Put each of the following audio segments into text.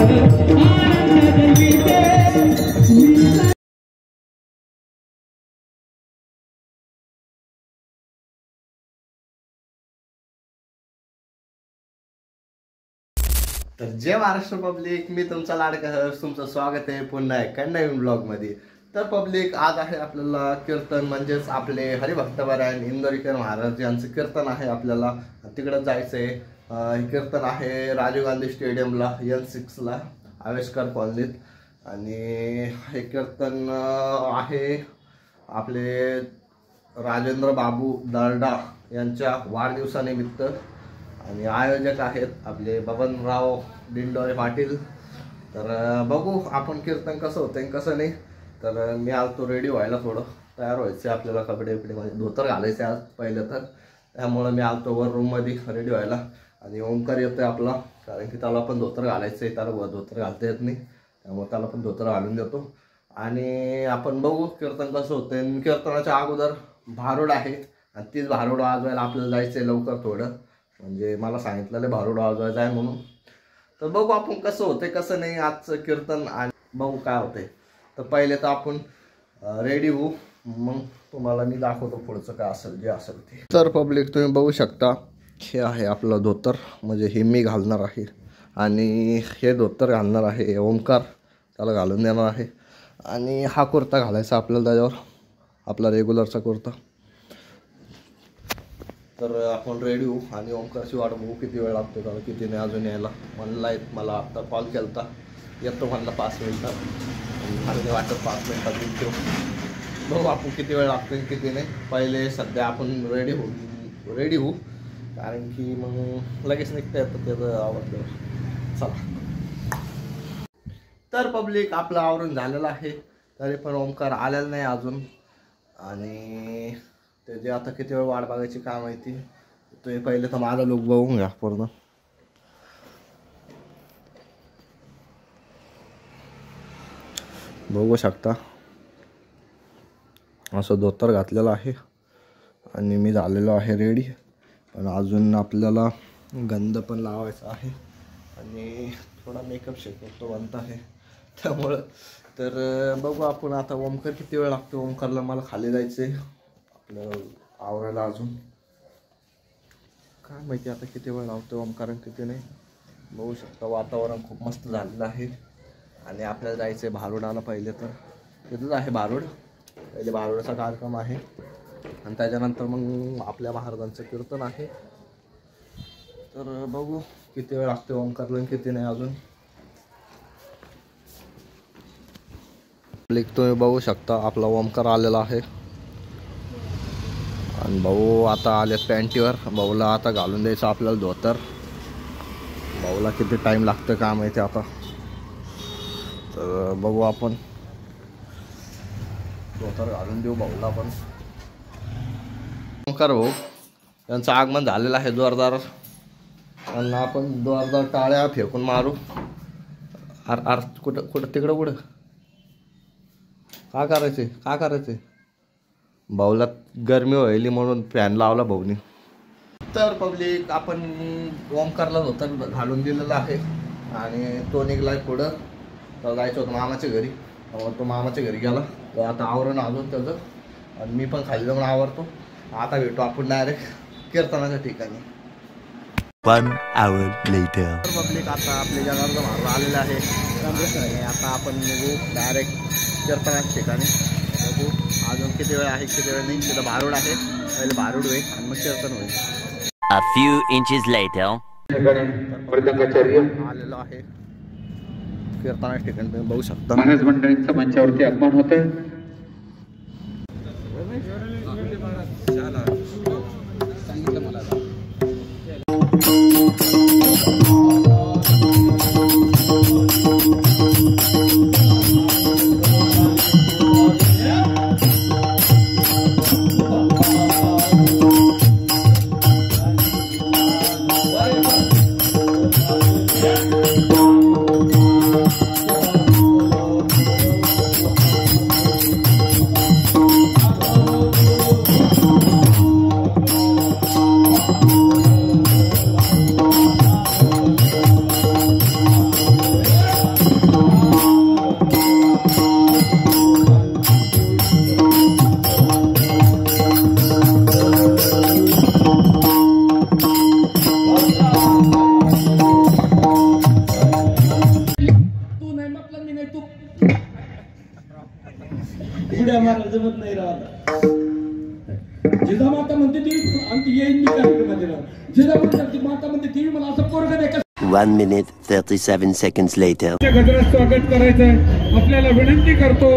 तर जय महाराष्ट्र पब्लिक, मी तुमचा लाडका हर्ष, तुमचं स्वागत आहे पुन्हा एका नवीन ब्लॉग मध्ये। तर पब्लिक, आज आहे आपल्याला कीर्तन, म्हणजेच आपले हरिभक्तपरायण इंदोरीकर महाराज यांचं कीर्तन आहे। आपल्याला तिकडे जायचंय। हे कीर्तन आहे राजीव गांधी स्टेडियमला N6 ला आवेशकर कॉलनीत। आणि हे कीर्तन आहे आपले राजेंद्र बाबू दर्डा यांच्या वाढदिवसानिमित्त। आणि आयोजक आहेत आपले बबनराव दिंडोरे पाटील। तर बघू आपण कीर्तन कसं होतं कसं नाही। तर मी आलतो रेडी व्हायला, थोडं तयार व्हायचं आपल्याला, कपडे म्हणजे धोतर घालायचे आज पहिले तर, त्यामुळे मी आलतो वर रूममध्ये रेडी व्हायला। आणि ओंकार येतोय आपला, कारण की त्याला पण धोतर घालायचं आहे, त्याला धोतर घालता येत नाही, त्यामुळे त्याला पण धोतर घालून देतो। आणि आपण बघू कीर्तन कसं होतं। कीर्तनाच्या अगोदर भारुड आहे आणि तीच भारुड वाजवायला आपल्याला जायचं आहे लवकर थोडं, म्हणजे मला सांगितलेलं भारुड वाजवायचं आहे म्हणून। तर बघू आपण कसं होतंय कसं नाही आजचं कीर्तन, आणि बघू काय होतंय। तर पहिले तर आपण रेडी होऊ, मग तुम्हाला मी दाखवतो पुढचं काय असेल जे असेल ते। तर पब्लिक, तुम्ही बघू शकता हे आहे आपलं धोतर, म्हणजे हे मी घालणार आहे आणि हे धोतर घालणार आहे ओंकार, त्याला घालून देणार आहे। आणि हा कुर्ता घालायचा आपल्याला त्याच्यावर, आपला रेग्युलरचा कुर्ता। तर आपण रेडी होऊ आणि ओंकारची वाट बघू किती वेळ लागतो, त्याला किती नाही अजून यायला। म्हणला मला आता कॉल केला येतो, म्हणला 5 मिनिटात, आणि वाटत 5 मिनिटात येतो। बघू आपण किती वेळ लागतो किती नाही। पहिले सध्या आपण रेडी होऊ, कारण की मग लगेच निघता येतं त्याचं आवडलं। चला। तर पब्लिक, आपलं आवरून झालेलं आहे, तरी पण ओंकार आलेला नाही अजून। आणि त्याची आता किती वेळ वाट बघायची काय माहिती। तो पहिले तर माझा लुक बघून घ्या पूर्ण। बघू शकता असं धोतर घातलेलं आहे आणि मी झालेलो आहे रेडी। पण अजून आपल्याला गंध पण लावायचा आहे आणि थोडा मेकअप शेकअप बनत आहे, त्यामुळं तर बघू आपण आता। ओंकार किती वेळ लागतो, ओंकारला मला खाली जायचं आहे आपल्याला आवरायला, अजून काय माहिती आता किती वेळ लावतो ओंकार किती नाही। बघू शकता वातावरण खूप मस्त झालेलं आहे आणि आपल्याला जायचं आहे भारुडाला। पहिले तर तिथंच आहे भारुड, पहिले भारुडाचा कार्यक्रम आहे आणि त्याच्यानंतर मग आपल्या महाराजांचं कीर्तन आहे। तर बघू किती वेळ लागतो ओंकारला किती नाही अजून। तुम्ही बघू शकता आपला ओंकार आलेला आहे आणि भाऊ आता आले पॅन्टीवर। भाऊला आता घालून द्यायचं आपल्याला धोतर। भाऊला किती टाइम लागतं काय माहिती आता, तर बघू आपण धोतर घालून देऊ भाऊला पण। ओंकार भाऊ यांचं आगमन झालेलं आहे जोरदार, आणि आपण जोरदार टाळ्या फेकून मारू। कुठं तिकडं कुठं काय करायचे भाऊला गरमी व्हायली म्हणून फॅन लावला भाऊनी। तर पब्लिक, आपण ओंकारला धोतर घालून दिलेला आहे आणि तो निघलाय पुढं, तर जायचं होतं मामाच्या घरी। तो मामाच्या घरी गेला, तर आता आवरण अजून त्याचं, आणि मी पण खाली जाऊन आवरतो। आता भेटू आपण डायरेक्ट कीर्तनाच्या ठिकाणी। 1 hour later. तर पब्लिक, आता आपल्या जगाला मारून आलेलं आहे, आता आपण निघू डायरेक्ट कीर्तनाच्या ठिकाणी। बघू अजून किती वेळ आहे किती वेळ नाही। तिथं भारुड आहे, पहिले भारुड होईल आणि मग कीर्तन होईल। A few inches later. आलेलो आहे कीर्तनाच्या ठिकाणी, तुम्ही बघू शकता। महाराज मंडळींचा मंचावरती आगमन होतं। मारायला जमत नाही राहता. जिजामाता म्हणते ती आणि ती येईन मी कार्यक्रमात येणार. जिजामाता माता म्हणते ती मला असं पोरगं द्या. 1 minute 37 seconds later. गजरात स्वागत करायचंय आपल्याला विनंती करतो.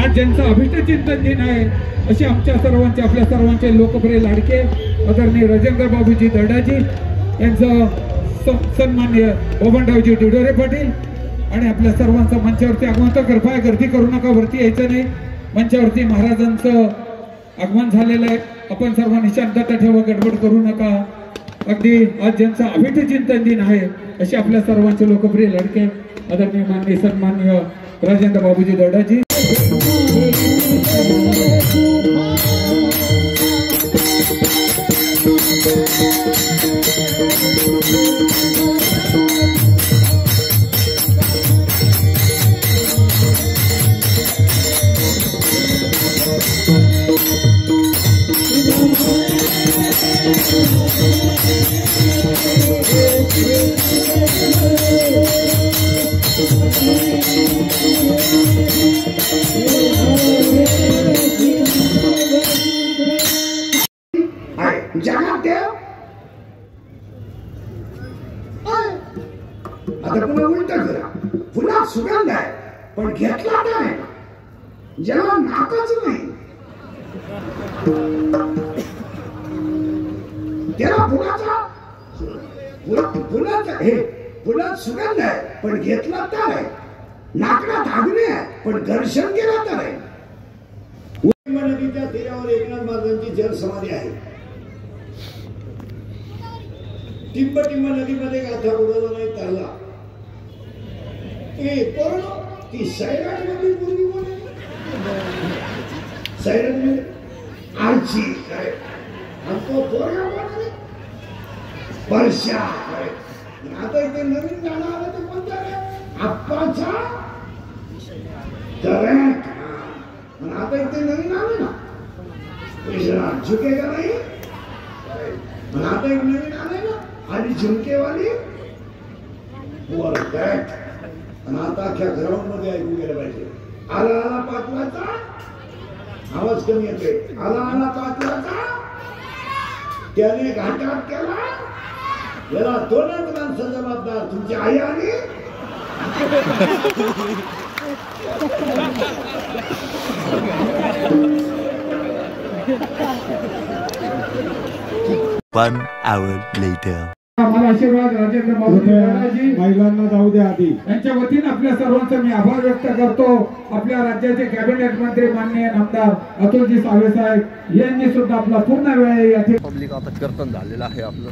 आज ज्यांचा अभिष्ट चिंतन दिन आहे असे आमच्या सर्वांचे आपल्या सर्वांचे लोकप्रिय लाडके आदरणीय राजेंद्र बाबूजी दर्डाजी यांचं सन्मान्य बबनरावजी डिडोरे पाटील आणि आपल्या सर्वांचं मंचावरती आगमन. कृपया गर्दी करू नका, वरती यायचं नाही. मंचावरती महाराजांचं आगमन झालेलं आहे. आपण सर्वांनी शांतता ठेवा, गडबड करू नका. अगदी आज ज्यांचा अभिष्ट चिंतन दिन आहे असे आपल्या सर्वांचे लोकप्रिय लाडके आदरणीय माननीय सन्मान्य राजेंद्र बाबूजी दर्डाजी. आता पुन्हा उलट करा. पुन्हा सुगंध आहे पण घेतला नाही. जेव्हा नाकाच नाही त्याला पुन्हा सुगंध आहे पण घेतला तर आहे. नाकडात आग्ने आहे पण घर्षण केला तर आहे. नदीच्या तीरावर एकनाथ महाराजांची जलसमाधी आहे. टिंब नदीमध्ये गाथा बुडवला नाही तरला. ती सैराट मधली मुलगी कोण आहे? सैराट मध्ये आरची आणि तो पोरगा कोण आहे? परशा. आता इथे नवीन गाणं आलं ते कोणतं आहे? आप्पाचा करंट. आणि आता इथे नवीन आलं ना कृष्णा झुकेगा नाही. आणि आता एक नवीन आलंय ना आणि झुमकेवाली वर बॅट. आणि आता अख्ख्या ग्राउंड मध्ये ऐकू गेलं पाहिजे. आला आला पाचवाचा आवाज कमी येतोय. आला आला पाचवाचा त्याने घाटात केला. याला दोनच माणसं जबाबदार, तुमची आई आणि 1 hour later. मला आशीर्वाद राजेंद्र बाबूजी महिलांना जाऊ द्या आधी. यांच्या वतीने आपल्या सर्वांचा मी आभार व्यक्त करतो. आपल्या राज्याचे कॅबिनेट मंत्री माननीय आमदार अतुलजी सावे साहेब यांनी सुद्धा आपला पूर्ण वेळ या ठिकाणी. पब्लिक आता कीर्तन झालेलं आहे आपलं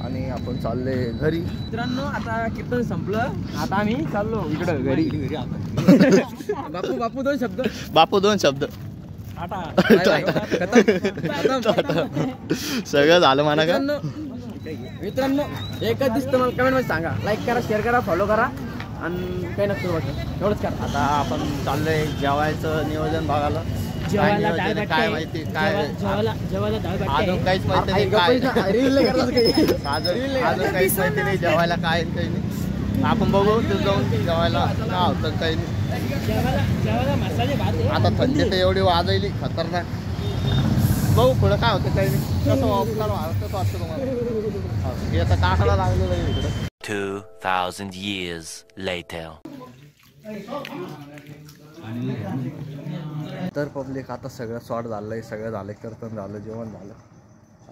आणि आपण चालले घरी. मित्रांनो आता कीर्तन संपलं. आता आम्ही चाललो इकडं घरी. बापू दोन शब्द सगळं झालं म्हणा का. मित्रांनो एकच दिसतं मला कमेंट मध्ये सांगा. लाईक करा, शेअर करा, फॉलो करा आणि काही नसतं बाकी एवढंच करा. आता आपण चाललोय जेवायचं नियोजन बघायला. काय माहिती काय अजून काहीच माहिती नाही. काय अजून काहीच माहिती नाही जेवायला काय काही नाही. आपण बघू ते जाऊन जेवायला काय होतं काही नाही. आता थंडी तर एवढी वाजवली खतरनाक. बघू पुढं काय होतं काही नाही. कसं कसं वाटतं तुम्हाला? हे आता काकाला लागलेलं आहे इकडं. 2000 years later. तर पब्लिक आता सगळं सॉर्ट झालं आहे. सगळं झालं, कीर्तन झालं, जेवण झालं.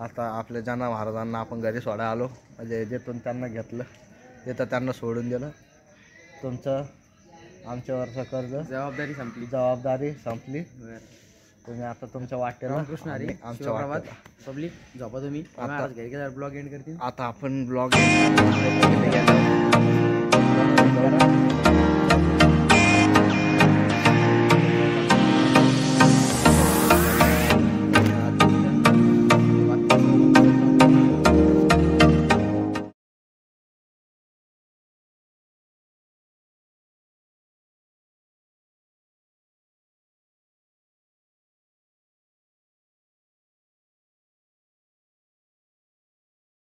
आता आपल्या ज्यांना महाराजांना आपण घरी सोडा आलो म्हणजे जेथून त्यांना घेतलं तिथं त्यांना सोडून दिलं. तुमचं आमच्यावरचं कर्ज जबाबदारी संपली. तुम्ही आता तुमच्या वाटेला कृष्ण हरी आमच्या वाटेला. पब्लिक झोपा तुम्ही. घरी ब्लॉग एंड करतील. आता आपण ब्लॉग